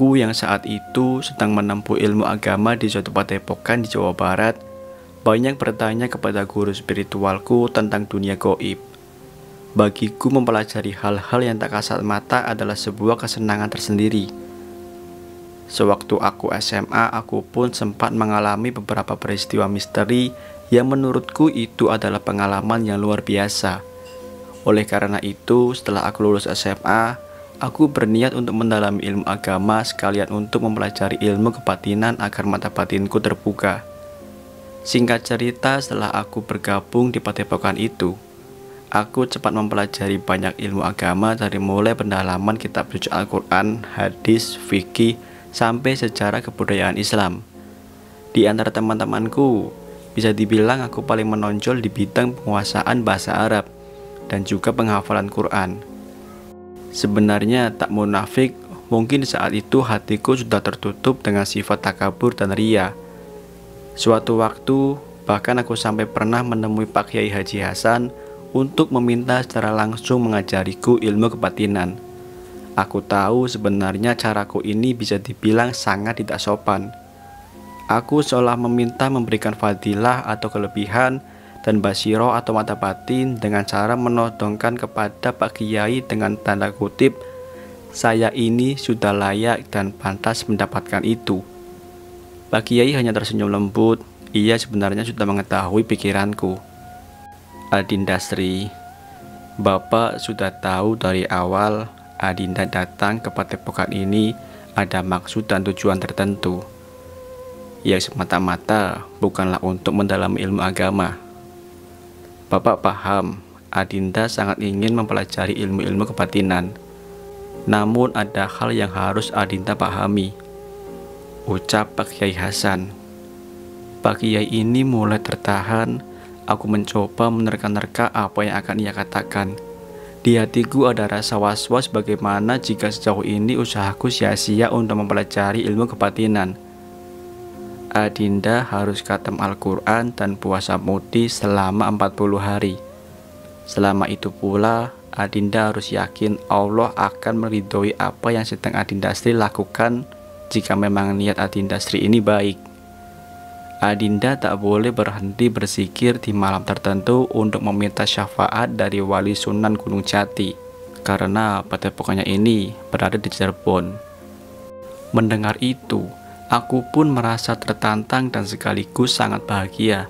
Aku yang saat itu sedang menempuh ilmu agama di suatu padepokan di Jawa Barat, banyak bertanya kepada guru spiritualku tentang dunia gaib. Bagiku mempelajari hal-hal yang tak kasat mata adalah sebuah kesenangan tersendiri. Sewaktu aku SMA, aku pun sempat mengalami beberapa peristiwa misteri yang menurutku itu adalah pengalaman yang luar biasa. Oleh karena itu, setelah aku lulus SMA, aku berniat untuk mendalami ilmu agama sekalian untuk mempelajari ilmu kebatinan agar mata batinku terbuka. Singkat cerita, setelah aku bergabung di padepokan itu, aku cepat mempelajari banyak ilmu agama dari mulai pendalaman kitab suci Al-Quran, hadis, fikih, sampai sejarah kebudayaan Islam. Di antara teman-temanku, bisa dibilang aku paling menonjol di bidang penguasaan bahasa Arab dan juga penghafalan Quran. Sebenarnya tak munafik, mungkin saat itu hatiku sudah tertutup dengan sifat takabur dan ria. Suatu waktu, bahkan aku sampai pernah menemui Pak Kiai Haji Hasan untuk meminta secara langsung mengajariku ilmu kebatinan. Aku tahu sebenarnya caraku ini bisa dibilang sangat tidak sopan. Aku seolah meminta memberikan fadilah atau kelebihan dan basiro atau mata batin dengan cara menodongkan kepada Pak Kiai dengan tanda kutip, saya ini sudah layak dan pantas mendapatkan itu. Pak Kiai hanya tersenyum lembut. Ia sebenarnya sudah mengetahui pikiranku. Adinda Sri, Bapak sudah tahu dari awal Adinda datang ke padepokan ini ada maksud dan tujuan tertentu, yang semata-mata bukanlah untuk mendalami ilmu agama. Bapak paham, Adinda sangat ingin mempelajari ilmu-ilmu kebatinan. Namun ada hal yang harus Adinda pahami, ucap Pak Kiai Hasan. Pak Kiai ini mulai tertahan. Aku mencoba menerka-nerka apa yang akan ia katakan. Di hatiku ada rasa was-was bagaimana jika sejauh ini usahaku sia-sia untuk mempelajari ilmu kebatinan. Adinda harus khatam Al-Quran dan puasa mudi selama 40 hari. Selama itu pula, Adinda harus yakin Allah akan meridhoi apa yang sedang Adinda Sri lakukan jika memang niat Adinda Sri ini baik. Adinda tak boleh berhenti berzikir di malam tertentu untuk meminta syafaat dari wali Sunan Gunung Jati, karena padepokannya ini berada di Cirebon. Mendengar itu, aku pun merasa tertantang dan sekaligus sangat bahagia.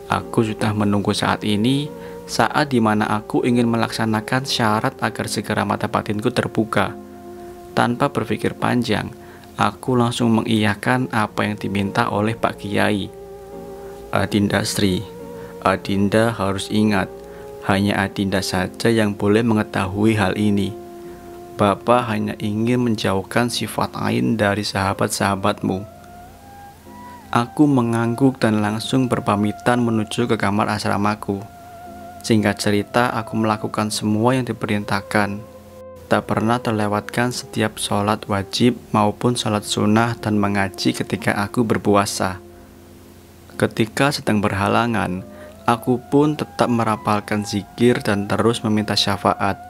Aku sudah menunggu saat ini, saat dimana aku ingin melaksanakan syarat agar segera mata batinku terbuka. Tanpa berpikir panjang, aku langsung mengiyakan apa yang diminta oleh Pak Kiai. Adinda Sri, Adinda harus ingat, hanya Adinda saja yang boleh mengetahui hal ini. Bapak hanya ingin menjauhkan sifat ain dari sahabat-sahabatmu. Aku mengangguk dan langsung berpamitan menuju ke kamar asramaku. Singkat cerita, aku melakukan semua yang diperintahkan. Tak pernah terlewatkan setiap sholat wajib maupun sholat sunnah dan mengaji ketika aku berpuasa. Ketika sedang berhalangan, aku pun tetap merapalkan zikir dan terus meminta syafaat.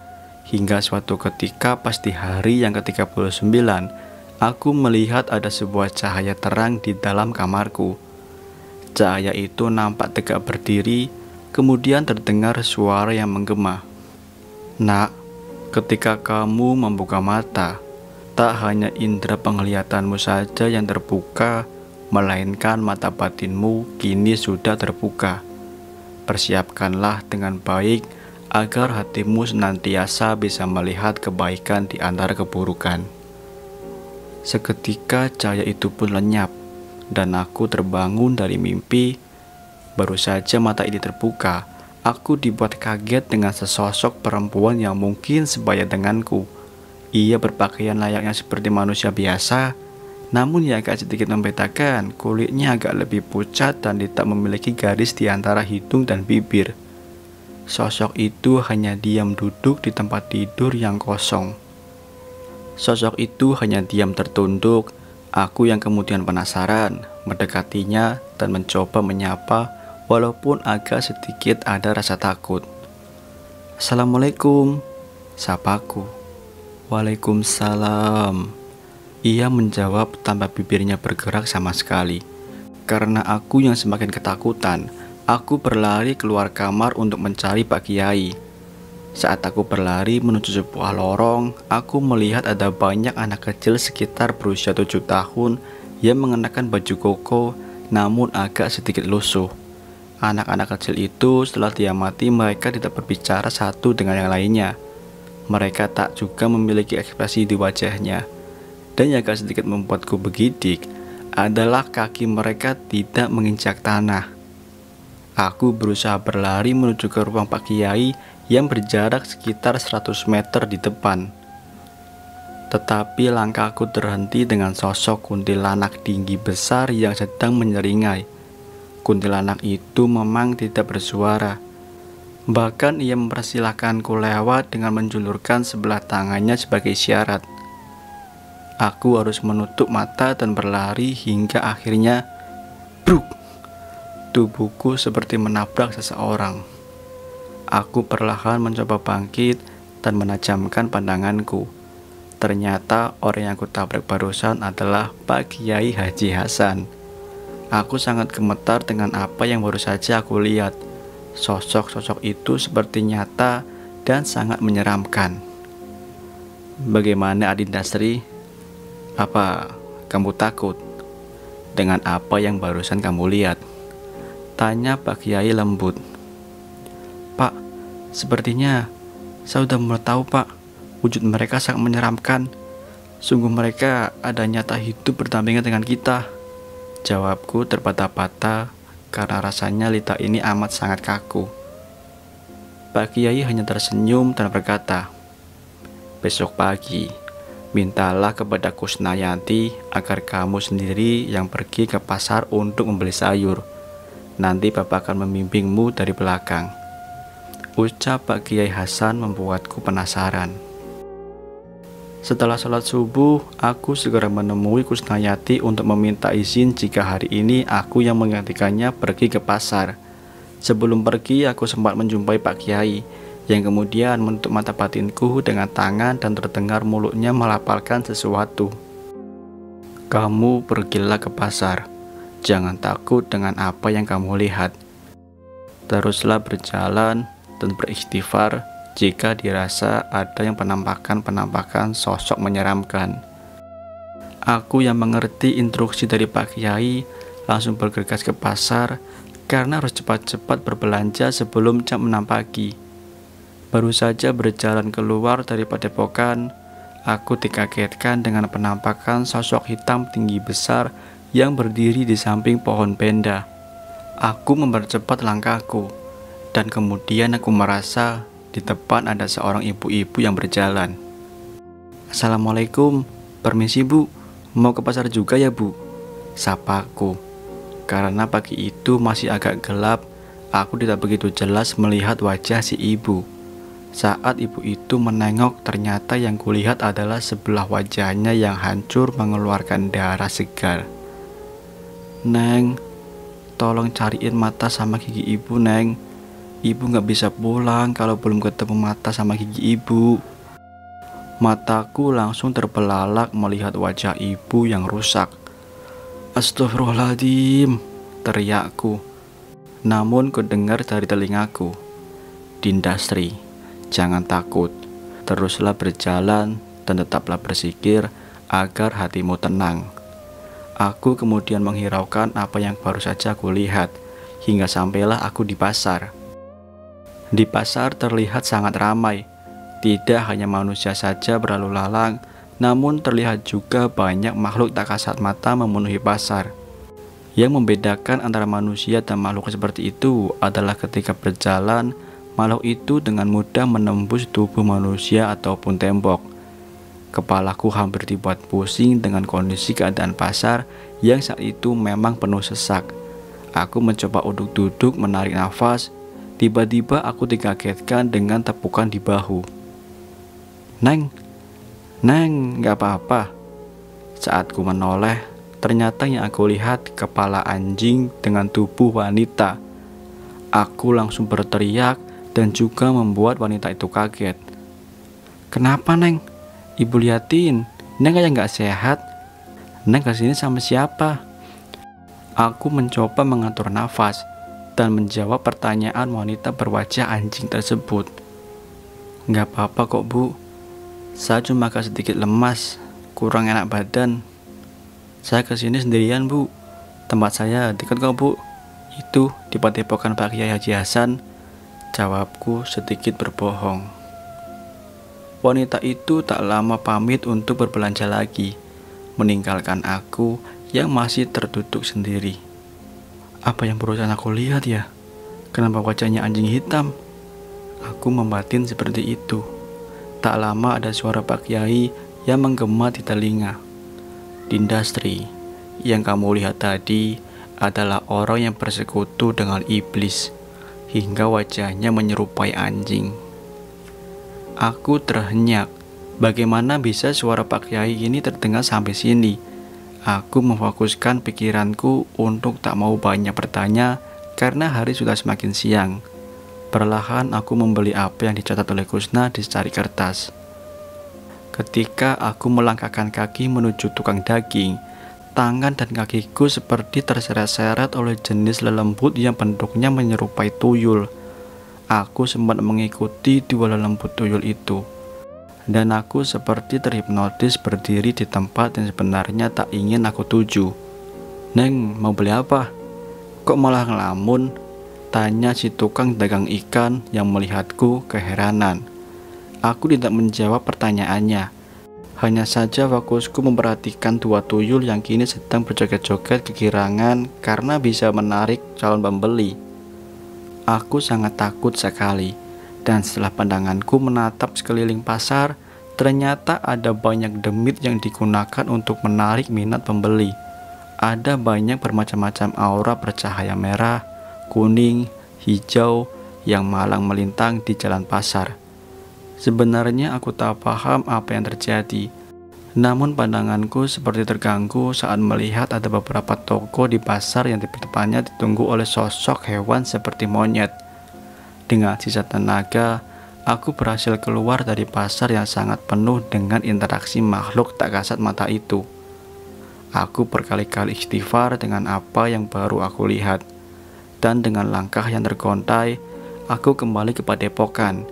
Hingga suatu ketika pas di hari yang ke-39, aku melihat ada sebuah cahaya terang di dalam kamarku. Cahaya itu nampak tegak berdiri, kemudian terdengar suara yang menggema. Nak, ketika kamu membuka mata, tak hanya indera penglihatanmu saja yang terbuka, melainkan mata batinmu kini sudah terbuka. Persiapkanlah dengan baik agar hatimu senantiasa bisa melihat kebaikan di antara keburukan. Seketika cahaya itu pun lenyap, dan aku terbangun dari mimpi. Baru saja mata ini terbuka, aku dibuat kaget dengan sesosok perempuan yang mungkin sebaya denganku. Ia berpakaian layaknya seperti manusia biasa, namun yang agak sedikit membedakan, kulitnya agak lebih pucat dan tidak memiliki garis di antara hidung dan bibir. Sosok itu hanya diam duduk di tempat tidur yang kosong. Sosok itu hanya diam tertunduk. Aku yang kemudian penasaran, mendekatinya dan mencoba menyapa, walaupun agak sedikit ada rasa takut. Assalamualaikum, sapaku. Waalaikumsalam. Ia menjawab tanpa bibirnya bergerak sama sekali. Karena aku yang semakin ketakutan, aku berlari keluar kamar untuk mencari Pak Kiai. Saat aku berlari menuju sebuah lorong, aku melihat ada banyak anak kecil sekitar berusia 7 tahun yang mengenakan baju koko namun agak sedikit lusuh. Anak-anak kecil itu setelah diamati mereka tidak berbicara satu dengan yang lainnya. Mereka tak juga memiliki ekspresi di wajahnya. Dan yang agak sedikit membuatku bergidik adalah kaki mereka tidak menginjak tanah. Aku berusaha berlari menuju ke ruang Pak Kiai yang berjarak sekitar 100 meter di depan. Tetapi langkahku terhenti dengan sosok kuntilanak tinggi besar yang sedang menyeringai. Kuntilanak itu memang tidak bersuara. Bahkan ia mempersilahkanku lewat dengan menjulurkan sebelah tangannya sebagai isyarat. Aku harus menutup mata dan berlari hingga akhirnya bruk! Tubuhku seperti menabrak seseorang. Aku perlahan mencoba bangkit dan menajamkan pandanganku. Ternyata orang yang kutabrak barusan adalah Pak Kiai Haji Hasan. Aku sangat gemetar dengan apa yang baru saja aku lihat. Sosok-sosok itu seperti nyata dan sangat menyeramkan. Bagaimana Adinda Sri? Apa kamu takut dengan apa yang barusan kamu lihat? Tanya Pak Kiai lembut. Pak, sepertinya saya sudah mulai tahu Pak. Wujud mereka sangat menyeramkan. Sungguh mereka ada nyata hidup berdampingan dengan kita. Jawabku terbata-bata karena rasanya lidah ini amat sangat kaku. Pak Kiai hanya tersenyum dan berkata, besok pagi mintalah kepada Kusnayanti agar kamu sendiri yang pergi ke pasar untuk membeli sayur. Nanti Bapak akan membimbingmu dari belakang. Ucap Pak Kiai Hasan membuatku penasaran. Setelah sholat subuh, aku segera menemui Kusnayati untuk meminta izin jika hari ini aku yang menggantikannya pergi ke pasar. Sebelum pergi, aku sempat menjumpai Pak Kiai yang kemudian menutup mata batinku dengan tangan dan terdengar mulutnya melafalkan sesuatu. Kamu pergilah ke pasar. Jangan takut dengan apa yang kamu lihat. Teruslah berjalan dan beristighfar jika dirasa ada yang penampakan sosok menyeramkan. Aku yang mengerti instruksi dari Pak Kiai langsung bergegas ke pasar karena harus cepat-cepat berbelanja sebelum jam 6 pagi. Baru saja berjalan keluar dari padepokan, aku dikagetkan dengan penampakan sosok hitam tinggi besar yang berdiri di samping pohon penda. Aku mempercepat langkahku, dan kemudian aku merasa di depan ada seorang ibu-ibu yang berjalan. Assalamualaikum, permisi Bu, mau ke pasar juga ya Bu? Sapaku. Karena pagi itu masih agak gelap, aku tidak begitu jelas melihat wajah si ibu. Saat ibu itu menengok, ternyata yang kulihat adalah sebelah wajahnya yang hancur mengeluarkan darah segar. Neng, tolong cariin mata sama gigi ibu, Neng. Ibu gak bisa pulang kalau belum ketemu mata sama gigi ibu. Mataku langsung terbelalak melihat wajah ibu yang rusak. Astagfirullahaladzim, teriakku. Namun kudengar dari telingaku, Dinda Sri, jangan takut, teruslah berjalan dan tetaplah bersikir agar hatimu tenang. Aku kemudian menghiraukan apa yang baru saja aku lihat, hingga sampailah aku di pasar. Di pasar terlihat sangat ramai. Tidak hanya manusia saja berlalu lalang, namun terlihat juga banyak makhluk tak kasat mata memenuhi pasar. Yang membedakan antara manusia dan makhluk seperti itu adalah ketika berjalan, makhluk itu dengan mudah menembus tubuh manusia ataupun tembok. Kepalaku hampir dibuat pusing dengan kondisi keadaan pasar yang saat itu memang penuh sesak. Aku mencoba untuk duduk menarik nafas. Tiba-tiba aku dikagetkan dengan tepukan di bahu. Neng, gak apa-apa. Saat ku menoleh, ternyata yang aku lihat kepala anjing dengan tubuh wanita. Aku langsung berteriak dan juga membuat wanita itu kaget. Kenapa Neng? Ibu liatin, Neng kayak gak sehat. Neng kesini sama siapa? Aku mencoba mengatur nafas dan menjawab pertanyaan wanita berwajah anjing tersebut. Nggak apa-apa kok bu, saya cuma agak sedikit lemas, kurang enak badan. Saya kesini sendirian bu, tempat saya dekat kok bu. Itu di Padepokan Pak Kiai Haji Hasan, jawabku sedikit berbohong. Wanita itu tak lama pamit untuk berbelanja lagi, meninggalkan aku yang masih terduduk sendiri. Apa yang barusan aku lihat ya? Kenapa wajahnya anjing hitam? Aku membatin seperti itu. Tak lama ada suara Pak Kiai yang menggema di telinga. Dindastri, yang kamu lihat tadi adalah orang yang bersekutu dengan iblis, hingga wajahnya menyerupai anjing. Aku terhenyak. Bagaimana bisa suara Pak Kiai ini terdengar sampai sini? Aku memfokuskan pikiranku untuk tak mau banyak bertanya karena hari sudah semakin siang. Perlahan aku membeli apa yang dicatat oleh Kusna di secari kertas. Ketika aku melangkahkan kaki menuju tukang daging, tangan dan kakiku seperti terseret-seret oleh jenis lelembut yang bentuknya menyerupai tuyul. Aku sempat mengikuti dua lelembut tuyul itu, dan aku seperti terhipnotis berdiri di tempat yang sebenarnya tak ingin aku tuju. Neng, mau beli apa? Kok malah ngelamun? Tanya si tukang dagang ikan yang melihatku keheranan. Aku tidak menjawab pertanyaannya. Hanya saja fokusku memperhatikan dua tuyul yang kini sedang berjoget-joget kegirangan karena bisa menarik calon pembeli. Aku sangat takut sekali. Dan setelah pandanganku menatap sekeliling pasar, ternyata ada banyak demit yang digunakan untuk menarik minat pembeli. Ada banyak bermacam-macam aura bercahaya merah, kuning, hijau yang malang melintang di jalan pasar. Sebenarnya aku tak paham apa yang terjadi. Namun pandanganku seperti terganggu saat melihat ada beberapa toko di pasar yang di depannya ditunggu oleh sosok hewan seperti monyet. Dengan sisa tenaga, aku berhasil keluar dari pasar yang sangat penuh dengan interaksi makhluk tak kasat mata itu. Aku berkali-kali istighfar dengan apa yang baru aku lihat. Dan dengan langkah yang tergontai, aku kembali ke Padepokan.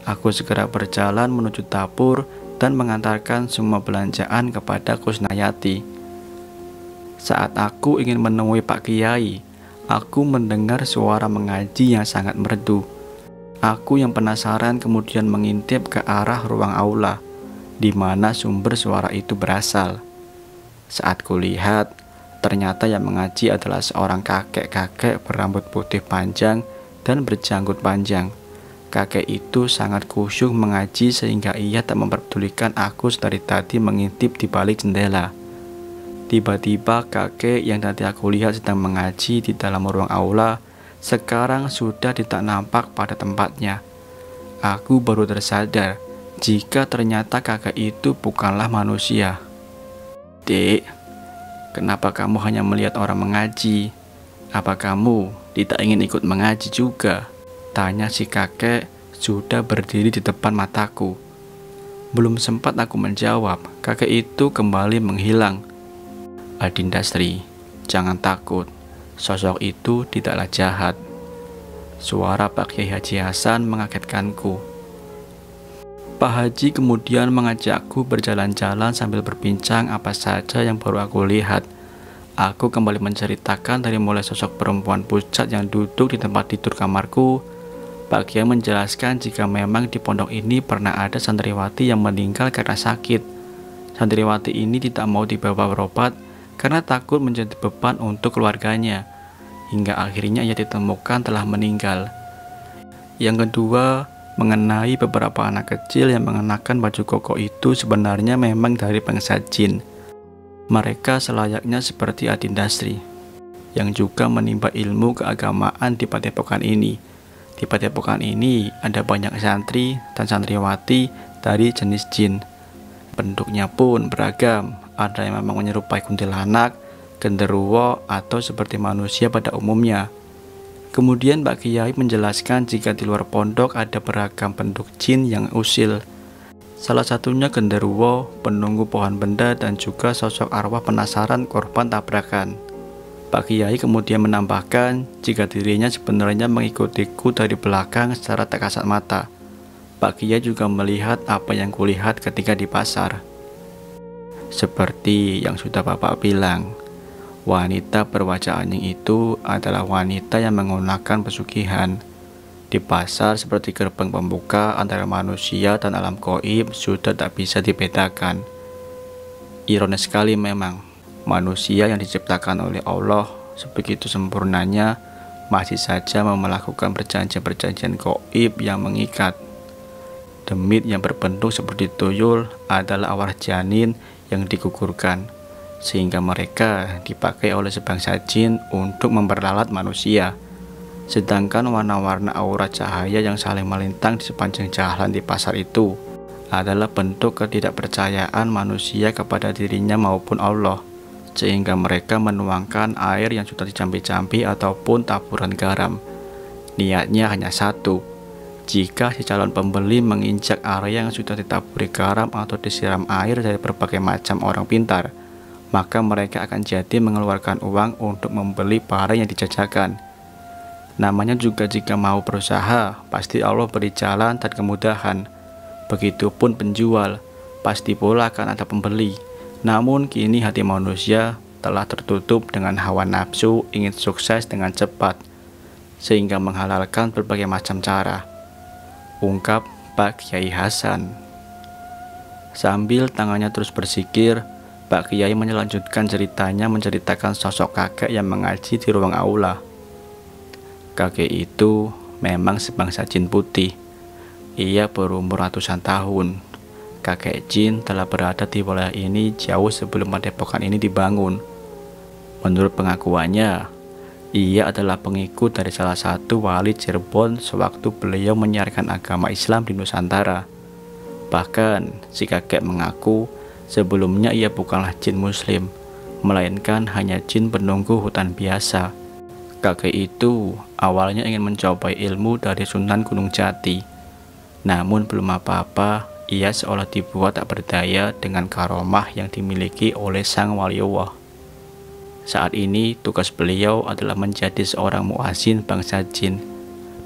Aku segera berjalan menuju dapur dan mengantarkan semua belanjaan kepada Kusnayati. Saat aku ingin menemui Pak Kiai, aku mendengar suara mengaji yang sangat merdu. Aku yang penasaran kemudian mengintip ke arah ruang aula, di mana sumber suara itu berasal. Saat kulihat, ternyata yang mengaji adalah seorang kakek-kakek berambut putih panjang dan berjanggut panjang. Kakek itu sangat khusyuk mengaji sehingga ia tak memperdulikan aku dari tadi mengintip di balik jendela. Tiba-tiba kakek yang tadi aku lihat sedang mengaji di dalam ruang aula sekarang sudah tidak nampak pada tempatnya. Aku baru tersadar jika ternyata kakek itu bukanlah manusia. Dek, kenapa kamu hanya melihat orang mengaji? Apa kamu tidak ingin ikut mengaji juga? Tanya si kakek sudah berdiri di depan mataku. Belum sempat aku menjawab, kakek itu kembali menghilang. Adindastri, jangan takut, sosok itu tidaklah jahat. Suara Pak Kiai Haji Hasan mengagetkanku. Pak Haji kemudian mengajakku berjalan-jalan sambil berbincang apa saja yang baru aku lihat. Aku kembali menceritakan dari mulai sosok perempuan pucat yang duduk di tempat tidur kamarku. Pak Kiai menjelaskan jika memang di pondok ini pernah ada santriwati yang meninggal karena sakit. Santriwati ini tidak mau dibawa berobat karena takut menjadi beban untuk keluarganya, hingga akhirnya ia ditemukan telah meninggal. Yang kedua, mengenai beberapa anak kecil yang mengenakan baju koko itu sebenarnya memang dari bangsa jin. Mereka selayaknya seperti Adindastri, yang juga menimba ilmu keagamaan di Padepokan ini. Di Padepokan ini ada banyak santri dan santriwati dari jenis jin. Bentuknya pun beragam, ada yang memang menyerupai kuntilanak, genderuwo, atau seperti manusia pada umumnya. Kemudian Pak Kiai menjelaskan jika di luar pondok ada beragam bentuk jin yang usil. Salah satunya genderuwo, penunggu pohon benda, dan juga sosok arwah penasaran korban tabrakan. Pak Kiai kemudian menambahkan jika dirinya sebenarnya mengikutiku dari belakang secara tak kasat mata. Pak Kiai juga melihat apa yang kulihat ketika di pasar. Seperti yang sudah Bapak bilang, wanita berwajah anjing itu adalah wanita yang menggunakan pesugihan. Di pasar seperti gerbang pembuka antara manusia dan alam gaib sudah tak bisa dibedakan. Ironis sekali memang, manusia yang diciptakan oleh Allah sebegitu sempurnanya masih saja mau melakukan perjanjian-perjanjian gaib yang mengikat. Demit yang berbentuk seperti tuyul adalah awal janin yang digugurkan, sehingga mereka dipakai oleh sebangsa jin untuk memperlalat manusia. Sedangkan warna-warna aura cahaya yang saling melintang di sepanjang jalan di pasar itu adalah bentuk ketidakpercayaan manusia kepada dirinya maupun Allah, sehingga mereka menuangkan air yang sudah dicampi-campi ataupun taburan garam. Niatnya hanya satu, jika si calon pembeli menginjak area yang sudah ditaburi garam atau disiram air dari berbagai macam orang pintar, maka mereka akan jadi mengeluarkan uang untuk membeli barang yang dijajakan. Namanya juga jika mau berusaha, pasti Allah beri jalan dan kemudahan. Begitupun penjual, pasti pula akan ada pembeli. Namun kini hati manusia telah tertutup dengan hawa nafsu ingin sukses dengan cepat, sehingga menghalalkan berbagai macam cara. Ungkap Pak Kiai Hasan. Sambil tangannya terus bersikir, Pak Kiai melanjutkan ceritanya menceritakan sosok kakek yang mengaji di ruang aula. Kakek itu memang sebangsa jin putih. Ia berumur ratusan tahun. Kakek jin telah berada di wilayah ini jauh sebelum padepokan ini dibangun. Menurut pengakuannya, ia adalah pengikut dari salah satu wali Cirebon sewaktu beliau menyiarkan agama Islam di Nusantara. Bahkan, si kakek mengaku sebelumnya ia bukanlah jin muslim, melainkan hanya jin penunggu hutan biasa. Kakek itu awalnya ingin mencobai ilmu dari Sunan Gunung Jati. Namun belum apa-apa, ia seolah dibuat tak berdaya dengan karomah yang dimiliki oleh sang waliullah. Saat ini tugas beliau adalah menjadi seorang muazin bangsa jin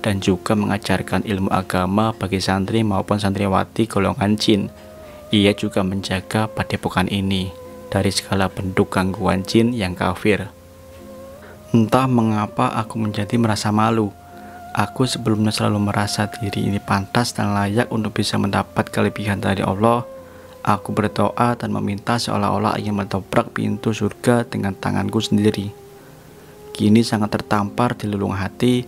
dan juga mengajarkan ilmu agama bagi santri maupun santriwati golongan jin. Ia juga menjaga padepokan ini dari segala bentuk gangguan jin yang kafir. Entah mengapa aku menjadi merasa malu. Aku sebelumnya selalu merasa diri ini pantas dan layak untuk bisa mendapat kelebihan dari Allah. Aku berdoa dan meminta seolah-olah ingin mendobrak pintu surga dengan tanganku sendiri. Kini sangat tertampar di lelung hati.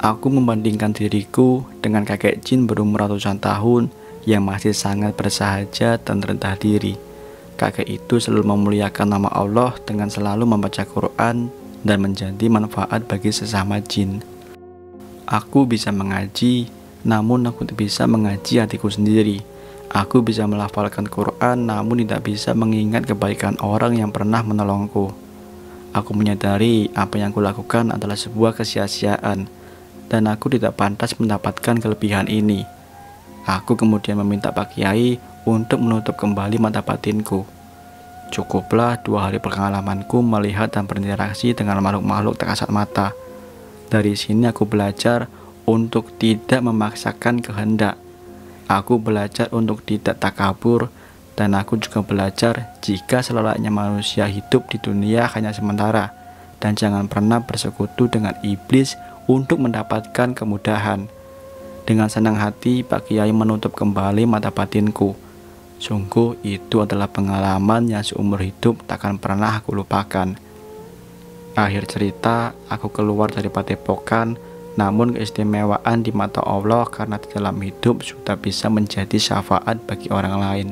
Aku membandingkan diriku dengan kakek jin berumur ratusan tahun yang masih sangat bersahaja dan rendah diri. Kakek itu selalu memuliakan nama Allah dengan selalu membaca Quran dan menjadi manfaat bagi sesama jin. Aku bisa mengaji, namun aku tidak bisa mengaji hatiku sendiri. Aku bisa melafalkan Quran, namun tidak bisa mengingat kebaikan orang yang pernah menolongku. Aku menyadari apa yang kulakukan adalah sebuah kesia-siaan, dan aku tidak pantas mendapatkan kelebihan ini. Aku kemudian meminta Pak Kiai untuk menutup kembali mata batinku. Cukuplah 2 hari pengalamanku melihat dan berinteraksi dengan makhluk-makhluk tak kasat mata. Dari sini aku belajar untuk tidak memaksakan kehendak. Aku belajar untuk tidak takabur, dan aku juga belajar jika selayaknya manusia hidup di dunia hanya sementara, dan jangan pernah bersekutu dengan iblis untuk mendapatkan kemudahan. Dengan senang hati, Pak Kiai menutup kembali mata batinku. Sungguh itu adalah pengalaman yang seumur hidup takkan pernah aku lupakan. Akhir cerita, aku keluar dari padepokan, namun keistimewaan di mata Allah karena di dalam hidup sudah bisa menjadi syafaat bagi orang lain.